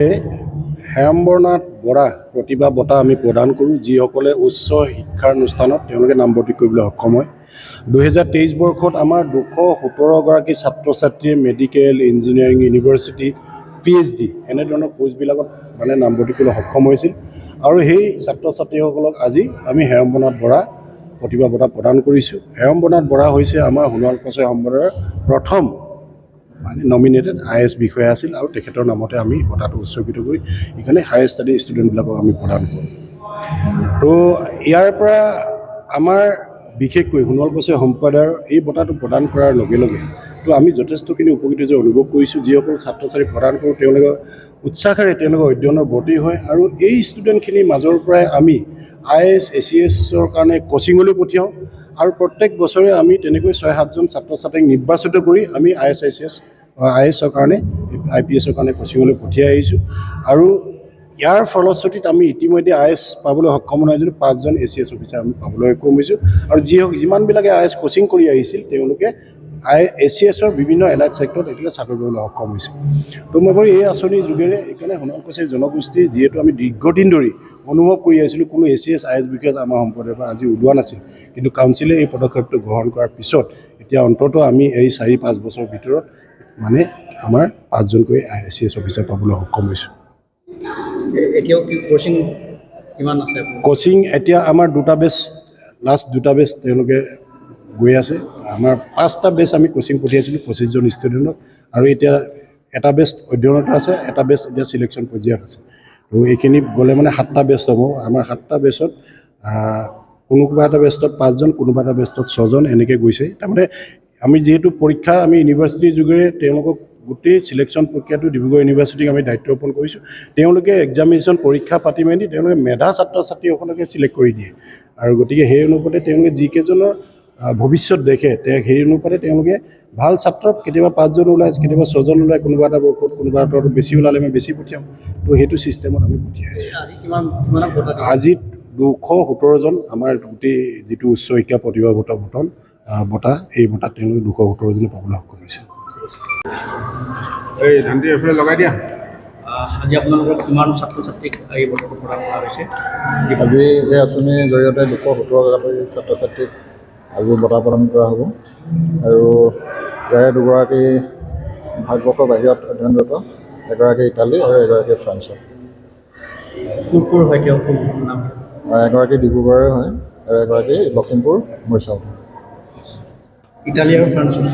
হেমবৰনাথ বৰা প্ৰতিভা বঁটা আমি প্ৰদান কৰোঁ, যিসকলে উচ্চ শিক্ষাৰ অনুষ্ঠানত তেওঁলোকে নামভৰ্তি কৰিবলৈ সক্ষম হয়। 2023 বৰ্ষত আমাৰ 217গৰাকী ছাত্ৰ ছাত্ৰীয়ে মেডিকেল, ইঞ্জিনিয়াৰিং, ইউনিভাৰ্চিটি, PhD এনেধৰণৰ কোৰ্চবিলাকত নামভৰ্তি কৰিবলৈ সক্ষম হৈছিল। আৰু সেই ছাত্ৰ ছাত্ৰীসকলক আজি আমি হেমবৰনাথ বৰা প্ৰতিভা বঁটা প্ৰদান কৰিছোঁ। হেমবৰনাথ বৰা হৈছে আমাৰ সোণোৱাল কছাৰী সম্প্ৰদায়ৰ প্ৰথম নমিনেটেড IAS বিষয়া আছিল, আৰু তেখেতৰ নামতে আমি বঁটাটো উৎসৰ্গিত কৰি এইকাৰণে হায়াৰ ষ্টাডি ষ্টুডেণ্টবিলাকক আমি প্ৰদান কৰোঁ। তো ইয়াৰ পৰা আমাৰ বিশেষকৈ সোণোৱাল কছাৰী সম্প্ৰদায়ৰ এই বঁটাটো প্ৰদান কৰাৰ লগে লগে তো আমি যথেষ্টখিনি উপকৃত যে অনুভৱ কৰিছোঁ। যিসকল ছাত্ৰ ছাত্ৰী প্ৰদান কৰোঁ তেওঁলোকে উৎসাহেৰে তেওঁলোকৰ অধ্যয়নৰ বৰ্তি হয়, আৰু এই ষ্টুডেণ্টখিনিৰ মাজৰ পৰাই আমি IAS ACSৰ কাৰণে কোচিঙলৈ পঠিয়াওঁ, আৰু প্ৰত্যেক বছৰে আমি তেনেকৈ 6-7জন ছাত্ৰ ছাত্ৰীক নিৰ্বাচিত কৰি আমি IASৰ কাৰণে IPSৰ কাৰণে কোচিঙলৈ পঠিয়াই আহিছোঁ। আৰু ইয়াৰ ফলশ্ৰুতিত আমি ইতিমধ্যে IAS পাবলৈ সক্ষম নহয় যদি 5জন ACS অফিচাৰ আমি পাবলৈ সক্ষম হৈছোঁ। আৰু যিমানবিলাকে IAS কোচিং কৰি আহিছিল তেওঁলোকে ACSৰ বিভিন্ন এলাইড ছেক্টৰত এতিয়া চাকৰি কৰিবলৈ সক্ষম হৈছে। তো মই ভাবোঁ এই আঁচনিৰ যোগেৰে এইকাৰণে সোণোৱাল কছাৰী জনগোষ্ঠীৰ যিহেতু আমি দীৰ্ঘদিন ধৰি অনুভৱ কৰি আহিছিলোঁ কোনো ACS IAS বিষয়ে আমাৰ সম্প্ৰদায়ৰ পৰা আজি ওলোৱা নাছিল, কিন্তু কাউন্সিলে এই পদক্ষেপটো গ্ৰহণ কৰাৰ পিছত এতিয়া অন্ততঃ আমি এই 4-5 বছৰৰ ভিতৰত আমাৰ 5জনকৈ ACS অফিচাৰ পাবলৈ সক্ষম হৈছোঁ। এতিয়াও কি কোচিং কিমান আছে? কোচিং এতিয়া আমাৰ লাষ্ট দুটা বেচ তেওঁলোকে গৈ আছে। আমাৰ 5টা বেচ আমি কোচিং পঠিয়াইছিলোঁ 25জন ষ্টুডেণ্টক, আৰু এতিয়া এটা বেচ অধ্যয়নত আছে, এটা বেচ এতিয়া চিলেকশ্যন পৰ্যায়ত আছে। তো এইখিনি গ'লে 7টা বেচ হ'ব। আমাৰ 7টা বেচত কোনোবা এটা বেচত 5জন, কোনোবা এটা বেচত 6জন এনেকৈ গৈছে। তাৰমানে আমি যিহেতু পৰীক্ষা আমি ইউনিভাৰ্চিটিৰ যোগেৰে তেওঁলোকক গোটেই চিলেকশ্যন প্ৰক্ৰিয়াটো ডিব্ৰুগড় ইউনিভাৰ্চিটিক আমি দায়িত্ব অৰ্পণ কৰিছোঁ। তেওঁলোকে এক্সামিনেশ্যন পৰীক্ষা পাতি মেলি তেওঁলোকে মেধা ছাত্ৰ ছাত্ৰীসকলকে চিলেক্ট কৰি দিয়ে, আৰু গতিকে সেই অনুপাতে তেওঁলোকে যিকেইজনৰ ভৱিষ্যত দেখে সেই অনুপাতে তেওঁলোকে ভাল ছাত্ৰক কেতিয়াবা 5জন ওলায়, কেতিয়াবা 6জন ওলায়, কোনোবা এটা বৰ্ষত কোনোবা এটা বেছি ওলালে আমি বেছি পঠিয়াওঁ। তো সেইটো ছিষ্টেমত আমি পঠিয়াই আছোঁ। আজি 217জন আমাৰ গোটেই যিটো উচ্চ শিক্ষা প্ৰতিভা বঁটা এই বঁটাত তেওঁলোকে 217জনে পাবলৈ সক্ষম হৈছে। আজি আপোনালোকৰ কিমান ছাত্ৰ ছাত্ৰীক এই বঁটাটো প্ৰদান কৰা হৈছে? আজি এই আঁচনিৰ জৰিয়তে 217গৰাকী ছাত্ৰ ছাত্ৰীক আজি বঁটা প্ৰদান কৰা হ'ব, আৰু ইয়াৰে 2গৰাকী ভাৰতবৰ্ষৰ বাহিৰত অধ্যয়নৰত, এগৰাকী ইটালী আৰু এগৰাকী ফ্ৰান্সত। কোন হয় তেওঁ নাম? এগৰাকী ডিব্ৰুগড়ৰে হয় আৰু এগৰাকী লখিমপুৰ মৰিচাও। ইটালী আৰু ফ্ৰান্সত